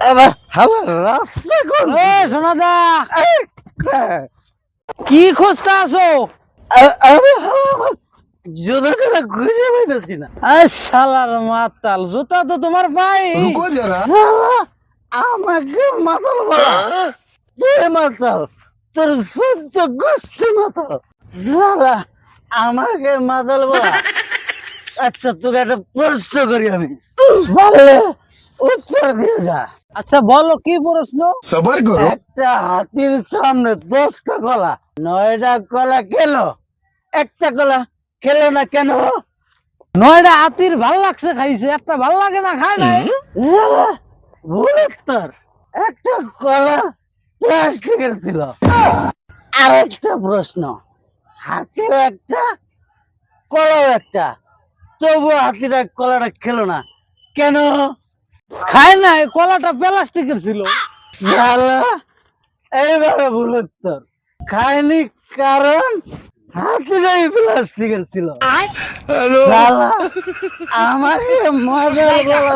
আবার হালা রাস্তা কোন সোনাদা কি খুঁজতে আসো? আমি হালা আমার জুতা ছাড়া খুঁজে পাইতেছি না। শালার মাতাল, জুতা তো তোমার পাই। रुको जरा। শালা আমাকে মাতাল বলা, তুই মাতাল, তোর সহ্য গোষ্ঠী মাতাল। শালা আমাকে মাতাল বলা। আচ্ছা তোকে একটা প্রশ্ন করি আমি, বললে উত্তর দিয়ে যা। আচ্ছা বলো কি প্রশ্ন? सबर करो। একটা হাতির সামনে 10টা কলা, 9টা কলা খেলো, একটা কলা খেলো না কেন? নয়টা হাতির ভাল লাগছে খাইছে, একটা ভাল লাগে না খায় নাই। শালা ভুল উত্তর। একটা কলা প্লাস্টিকের ছিল। আরেকটা প্রশ্ন, হাতিও একটা কলাও একটা, তবু হাতিটা কলাটা খেলো না কেন? খায় নাই, কলাটা প্লাস্টিকের ছিল। শালা এইভাবে ভুল উত্তর। খায়নি কারণ হাতিটাই প্লাস্টিকের ছিল। শালা আমাকে মজা বলা